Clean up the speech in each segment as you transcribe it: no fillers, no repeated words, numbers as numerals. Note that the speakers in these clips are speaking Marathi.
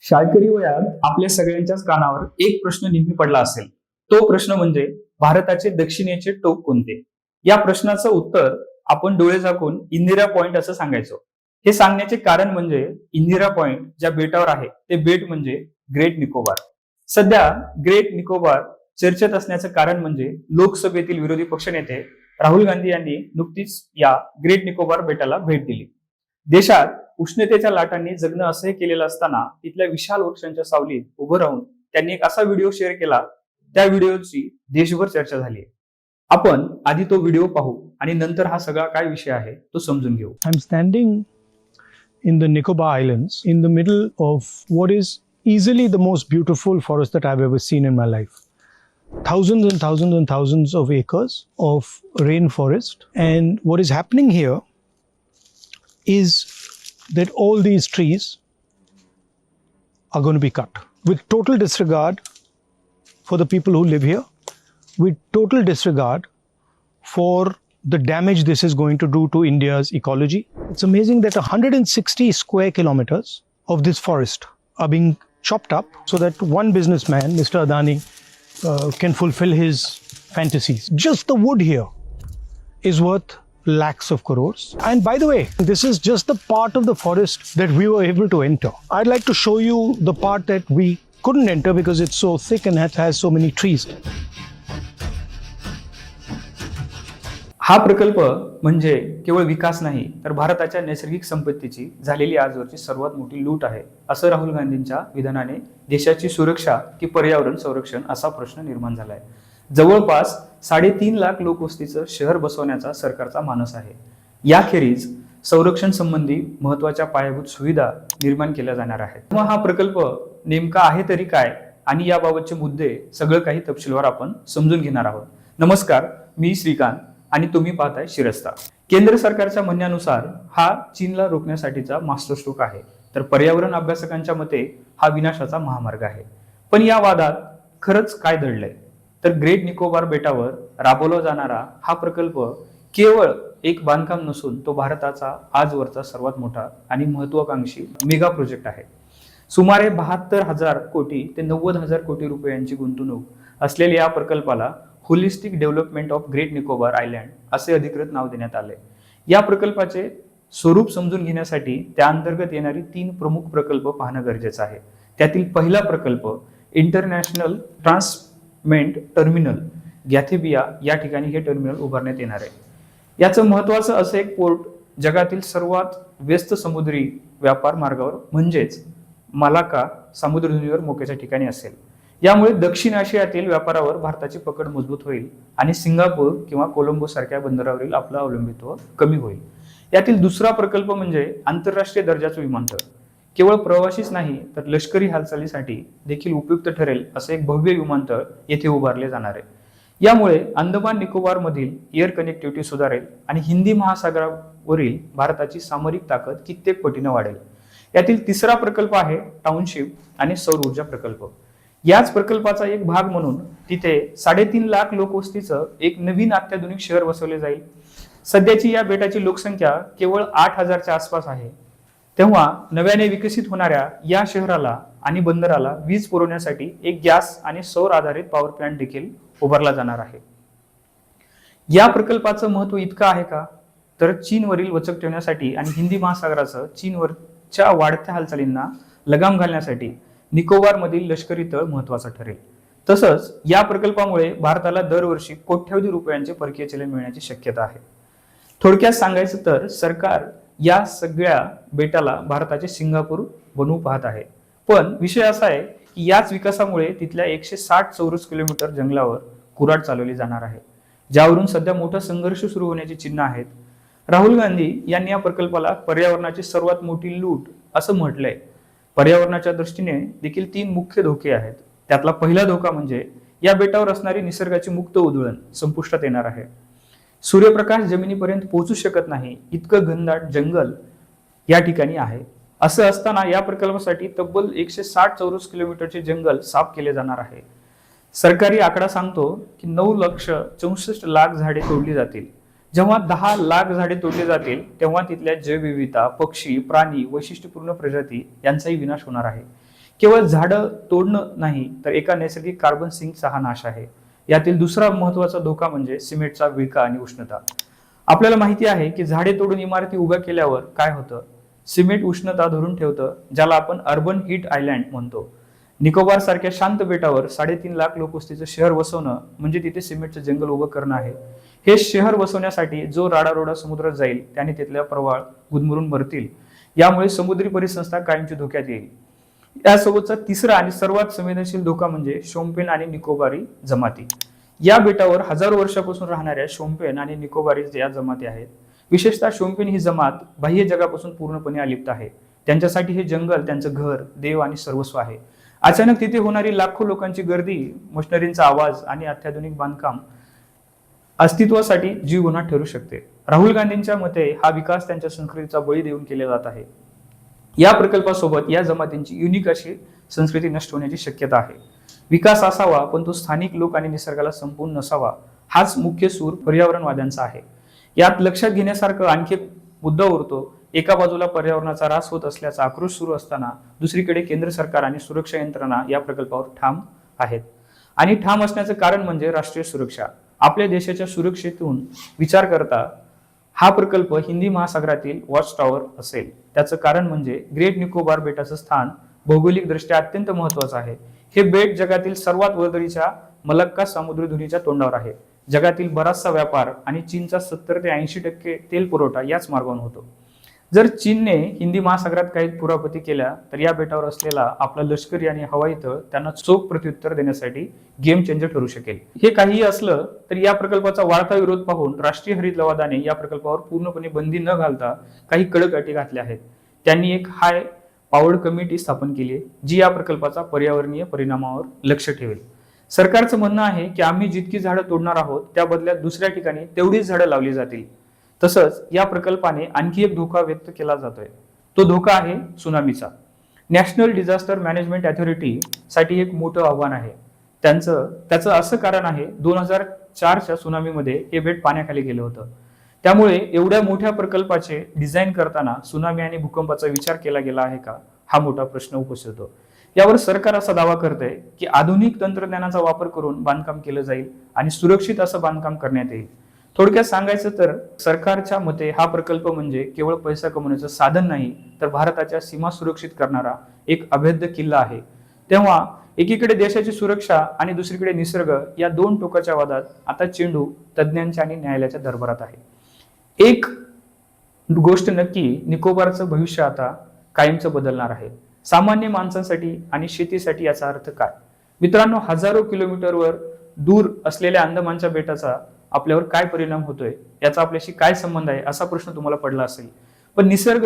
शाळकरी वयात आपल्या सगळ्यांच्याच कानावर एक प्रश्न नेहमी पडला असेल. तो प्रश्न म्हणजे भारताचे दक्षिणेचे टोक कोणते? या प्रश्नाचं उत्तर आपण डोळे झाकून इंदिरा पॉइंट असं सांगायचो. हे सांगण्याचे कारण म्हणजे इंदिरा पॉइंट ज्या बेटावर आहे ते बेट म्हणजे ग्रेट निकोबार. सध्या ग्रेट निकोबार चर्चेत असण्याचं कारण म्हणजे लोकसभेतील विरोधी पक्षनेते राहुल गांधी यांनी नुकतीच या ग्रेट निकोबार बेटाला भेट दिली. देशात उष्णतेच्या लाटांनी जगणं असह्य केलेलं असताना तिथल्या विशाल वृक्षांच्या सावलीत उभं राहून त्यांनी एक असा व्हिडिओ शेअर केला, त्या व्हिडिओची देशभर चर्चा झाली. आपण आधी तो व्हिडिओ पाहू आणि नंतर हा सगळा काय विषय आहे तो समजून घेऊ. I'm standing in the Nicobar Islands in the middle of what is easily the most beautiful forest that I've ever seen in my life. Thousands and thousands and thousands of acres of rainforest, and what is happening here is that all these trees are going to be cut with total disregard for the people who live here, with total disregard for the damage this is going to do to India's ecology. It's amazing that 160 square kilometers of this forest are being chopped up so that one businessman, Mr. Adani, can fulfill his fantasies. Just the wood here is worth lakhs of crores. And by the way, this is just the part of the forest that we were able to enter. I'd like to show you the part that we couldn't enter because it's so thick and it has so many trees. हा प्रकल्प म्हणजे केवळ विकास नाही तर भारताच्या नैसर्गिक संपत्तीची झालेली आजवरची सर्वात मोठी लूट आहे, असं राहुल गांधींच्या विधानाने देशाची सुरक्षा की पर्यावरण संरक्षण असा प्रश्न निर्माण झालाय. जवळपास 3.5 लाख लोकवस्तीचं शहर बसवण्याचा सरकारचा मानस आहे. याखेरीज संरक्षण संबंधी महत्वाच्या पायाभूत सुविधा निर्माण केल्या जाणार आहेत. मग हा प्रकल्प नेमका आहे तरी काय आणि याबाबतचे मुद्दे सगळं काही तपशीलवार आपण समजून घेणार आहोत. नमस्कार, मी श्रीकांत आणि तुम्ही पाहताय शिरस्ता. केंद्र सरकारच्या म्हणण्यानुसार हा चीनला रोखण्यासाठीचा मास्टर स्ट्रोक आहे, तर पर्यावरण अभ्यासकांच्या मते हा विनाशाचा महामार्ग आहे. पण या वादात खरंच काय दडलंय? तर ग्रेट निकोबार बेटावर राबवला जाणारा हा प्रकल्प केवळ एक बांधकाम नसून तो भारताचा आजवरचा सर्वात मोठा आणि महत्वाकांक्षी मेगा प्रोजेक्ट आहे. सुमारे 72,000 कोटी ते 90,000 कोटी रुपयांची गुंतवणूक असलेल्या या प्रकल्पाला holistic development of great Nicobar island असे अधिकृत नाव देण्यात आले. या प्रकल्पाचे स्वरूप समजून घेण्यासाठी त्या अंतर्गत येणारी 3 प्रमुख प्रकल्प पाहणं गरजेचं आहे. त्यातील पहिला प्रकल्प इंटरनॅशनल ट्रान्समेंट टर्मिनल गॅथेबिया या ठिकाणी हे टर्मिनल उभारण्यात येणार आहे. याचं महत्वाचं असं एक पोर्ट जगातील सर्वात व्यस्त समुद्री व्यापार मार्गावर म्हणजेच मलाक्का समुद्रधुनीवर मोक्याच्या ठिकाणी असेल. यामुळे दक्षिण आशियातील व्यापारावर भारताची पकड मजबूत होईल आणि सिंगापूर किंवा कोलंबो सारख्या बंदरावरील आपलं अवलंबित्व कमी होईल. यातील दुसरा प्रकल्प म्हणजे आंतरराष्ट्रीय दर्जाचं विमानतळ. केवळ प्रवासीच नाही तर लष्करी हालचालीसाठी देखील उपयुक्त ठरेल असं एक भव्य विमानतळ येथे उभारले जाणार आहे. यामुळे अंदमान निकोबार मधील एअर कनेक्टिव्हिटी सुधारेल आणि हिंदी महासागरावरील भारताची सामरिक ताकद कित्येक पटीने वाढेल. यातील तिसरा प्रकल्प आहे टाउनशिप आणि सौर ऊर्जा प्रकल्प. याच प्रकल्पाचा एक भाग म्हणून तिथे 3.5 लाख लोकवस्तीचं एक नवीन अत्याधुनिक शहर बसवले जाईल. सध्याची या बेटाची लोकसंख्या केवळ 8,000च्या आसपास आहे. तेव्हा नव्याने विकसित होणाऱ्या या शहराला आणि बंदराला वीज पुरवण्यासाठी एक गॅस आणि सौर आधारित पॉवर प्लांट देखील उभारला जाणार आहे. या प्रकल्पाचं महत्व इतकं आहे का? तर चीनवरील वचक ठेवण्यासाठी आणि हिंदी महासागराचं चीनवरच्या वाढत्या हालचालींना लगाम घालण्यासाठी निकोबार मधील लष्करी तळ महत्वाचा ठरेल. तसंच या प्रकल्पामुळे भारताला दरवर्षी कोट्यवधी रुपयांचे परकीय चलन मिळण्याची शक्यता आहे. थोडक्यात सांगायचं तर सरकार या सगळ्या बेटाला भारताचे सिंगापूर बनवू पाहत आहे. पण विषय असा आहे की याच विकासामुळे तिथल्या 160 चौरस किलोमीटर जंगलावर कुऱ्हाड चालवली जाणार आहे, ज्यावरून सध्या मोठा संघर्ष सुरू होण्याची चिन्ह आहेत. राहुल गांधी यांनी या प्रकल्पाला पर्यावरणाची सर्वात मोठी लूट असं म्हटलंय. पर्यावरणाच्या दृष्टीने देखील 3 मुख्य धोके आहेत. त्यातला पहिला धोका म्हणजे या बेटावर असणारी निसर्गाची मुक्त उधळण संपुष्टात येणार आहे. सूर्यप्रकाश जमिनीपर्यंत पोहोचू शकत नाही इतकं घनदाट जंगल या ठिकाणी आहे. असं असताना या प्रकल्पासाठी तब्बल 160 चौरस किलोमीटरचे जंगल साफ केले जाणार आहे. सरकारी आकडा सांगतो की 9,64,00,000 झाडे तोडली जातील. जेव्हा 10 लाख झाडे तोडली जातील तेव्हा तिथल्या जैवविविधता, पक्षी, प्राणी, वैशिष्ट्यपूर्ण प्रजाती यांचाही विनाश होणार आहे. केवळ झाडं तोडणं नाही तर एका नैसर्गिक कार्बन सिंकचा हा नाश आहे. यातील दुसरा महत्वाचा धोका म्हणजे सिमेंटचा विळखा आणि उष्णता. आपल्याला माहिती आहे की झाडे तोडून इमारती उभ्या केल्यावर काय होतं. सिमेंट उष्णता धरून ठेवतं, ज्याला आपण अर्बन हीट आयलँड म्हणतो. निकोबार सारख्या शांत बेटावर 3.5 लाख लोकवस्तीचं शहर वसवणं म्हणजे तिथे सिमेंटचं जंगल उभं करणं आहे. हे शहर वसवण्यासाठी जो राडारोडा समुद्रात जाईल त्याने तिथल्या प्रवाळ गुदमरून मरतील. यामुळे समुद्री परिसंस्था कायमची धोक्यात येईल. यासोबतचा तिसरा आणि सर्वात संवेदनशील धोका म्हणजे शोम्पेन आणि निकोबारी जमाती. या बेटावर हजारो वर्षापासून राहणाऱ्या शोम्पेन आणि निकोबारी या जमाती आहेत. विशेषतः शोम्पेन ही जमात बाह्य जगापासून पूर्णपणे अलिप्त आहे. त्यांच्यासाठी हे जंगल त्यांचं घर, देव आणि सर्वस्व आहे. अचानक तिथे होणारी लाखो लोकांची गर्दी, मशिनरींचा आवाज आणि अत्याधुनिक बांधकाम अस्तित्वासाठी जीवघेणा ठरू शकते. राहुल गांधींच्या मते हा विकास त्यांच्या संस्कृतीचा बळी देऊन केला जात आहे. या प्रकल्पासोबत या जमातींची युनिक अशी संस्कृती नष्ट होण्याची शक्यता आहे. विकास असावा पण तो स्थानिक लोक आणि निसर्गाला संपवून नसावा, हाच मुख्य सूर पर्यावरणवाद्यांचा आहे. यात लक्षात घेण्यासारखं आणखी एक मुद्दा उरतो. एका बाजूला पर्यावरणाचा ऱ्हास होत असल्याचा आक्रोश सुरू असताना दुसरीकडे केंद्र सरकार आणि सुरक्षा यंत्रणा या प्रकल्पावर ठाम आहेत. आणि ठाम असण्याचं कारण म्हणजे राष्ट्रीय सुरक्षा. आपल्या देशाच्या सुरक्षेतून विचार करता हा प्रकल्प हिंदी महासागरातील वॉच टॉवर असेल. त्याचं कारण म्हणजे ग्रेट निकोबार बेटाचं स्थान भौगोलिक दृष्ट्या अत्यंत महत्वाचं आहे. हे बेट जगातील सर्वात वर्दळीच्या मलक्का समुद्रधुनीच्या तोंडावर आहे. जगातील बराचसा व्यापार आणि चीनचा 70 ते 80% तेल पुरवठा याच मार्गावरून होतो. जर चीनने हिंदी महासागरात काही कुरापती केल्या तर या बेटावर असलेला आपला लष्करी आणि हवाई तळ त्यांना चोख प्रत्युत्तर देण्यासाठी गेम चेंजर ठरू शकेल. हे काहीही असलं तरी या प्रकल्पाचा वाढता विरोध पाहून राष्ट्रीय हरित लवादाने या प्रकल्पावर पूर्णपणे बंदी न घालता काही कडक अटी घातल्या आहेत. त्यांनी एक हाय पॉवर्ड कमिटी स्थापन केली आहे, जी या प्रकल्पाचा पर्यावरणीय परिणामावर लक्ष ठेवेल. सरकारचं म्हणणं आहे की आम्ही जितकी झाडं तोडणार आहोत त्या बदल्यात दुसऱ्या ठिकाणी तेवढीच झाडं लावली जातील. तसंच या प्रकल्पाने आणखी एक धोका व्यक्त केला जातोय. तो धोका आहे सुनामीचा. नॅशनल डिझास्टर मॅनेजमेंट अथॉरिटी साठी एक मोठं आव्हान आहे. त्याचं असं कारण आहे 2004च्या सुनामीमध्ये हे बेट पाण्याखाली गेलं होतं. त्यामुळे एवढ्या मोठ्या प्रकल्पाचे डिझाईन करताना सुनामी आणि भूकंपाचा विचार केला गेला आहे का, हा मोठा प्रश्न उपस्थित होतो. यावर सरकार असा दावा करतंय की आधुनिक तंत्रज्ञानाचा वापर करून बांधकाम केलं जाईल आणि सुरक्षित असं बांधकाम करण्यात येईल. थोडक्यात सांगायचं तर सरकारच्या मते हा प्रकल्प म्हणजे केवळ पैसा कमवण्याचं साधन नाही, तर भारताच्या सीमा सुरक्षित करणारा एक अभेद्य किल्ला आहे. तेव्हा एकीकडे देशाची सुरक्षा आणि दुसरीकडे निसर्ग या दोन टोकाच्या वादात आता चेंडू तज्ज्ञांच्या आणि न्यायालयाच्या दरबारात आहे. एक गोष्ट नक्की, निकोबारचं भविष्य आता कायमचं बदलणार आहे. सामान्य माणसांसाठी आणि शेतीसाठी याचा अर्थ काय? मित्रांनो, हजारो किलोमीटरवर दूर असलेल्या अंदमानच्या बेटाचा आपल्यावर काय परिणाम होतोय, याचा आपल्याशी काय संबंध आहे, असा प्रश्न तुम्हाला पडला असेल. पण निसर्ग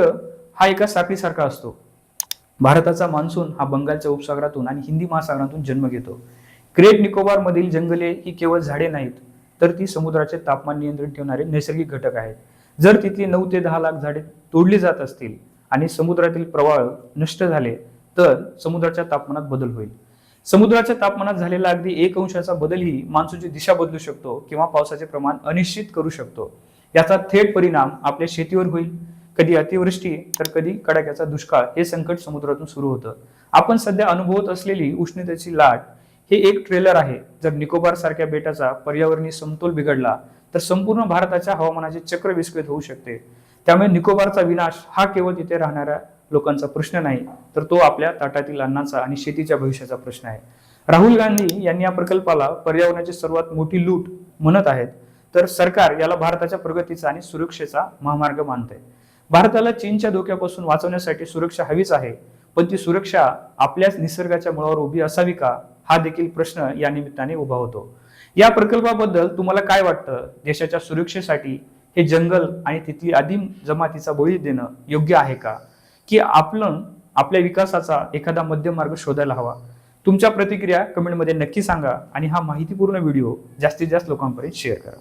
हा एका साखळीसारखा असतो. भारताचा मान्सून हा बंगालच्या उपसागरातून आणि हिंदी महासागरातून जन्म घेतो. ग्रेट निकोबार मधील जंगले ही केवळ झाडे नाहीत, तर ती समुद्राचे तापमान नियंत्रण ठेवणारे नैसर्गिक घटक आहेत. जर तिथली 9 ते 10 लाख झाडे तोडली जात असतील आणि समुद्रातील प्रवाह नष्ट झाले तर समुद्राच्या तापमानात बदल होईल. समुद्राच्या तापमानात झालेला अगदी 1 अंशाचा बदलही मान्सूनची दिशा बदलू शकतो किंवा पावसाचे प्रमाण अनिश्चित करू शकतो. याचा थेट परिणाम आपल्या शेतीवर होईल. कधी अतिवृष्टी तर कधी कडाक्याचा दुष्काळ हे संकट समुद्रातून सुरू होतं. आपण सध्या अनुभवत असलेली उष्णतेची लाट हे एक ट्रेलर आहे. जर निकोबार सारख्या बेटाचा पर्यावरणीय समतोल बिघडला तर संपूर्ण भारताच्या हवामानाचे चक्र विस्कळीत होऊ शकते. त्यामुळे निकोबारचा विनाश हा केवळ तिथे राहणाऱ्या लोकांचा प्रश्न नाही, तर तो आपल्या ताटातील अन्नाचा आणि शेतीच्या भविष्याचा प्रश्न आहे. राहुल गांधी यांनी या प्रकल्पाला पर्यावरणाची सर्वात मोठी लूट म्हणत आहेत, तर सरकार याला भारताच्या प्रगतीचा आणि सुरक्षेचा महामार्ग मानते. भारताला चीनच्या धोक्यापासून वाचवण्यासाठी सुरक्षा हवीच आहे, पण ती सुरक्षा आपल्याच निसर्गाच्या मुळावर उभी असावी का, हा देखील प्रश्न या निमित्ताने उभा होतो. या प्रकल्पाबद्दल तुम्हाला काय वाटतं? देशाच्या सुरक्षेसाठी हे जंगल आणि तिथली आदिम जमातीचा बळी देणं योग्य आहे का, की आपण आपल्या विकासाचा एखादा मध्यम मार्ग शोधायला हवा? तुमच्या प्रतिक्रिया कमेंटमध्ये नक्की सांगा आणि हा माहितीपूर्ण व्हिडिओ जास्तीत जास्त लोकांपर्यंत शेअर करा.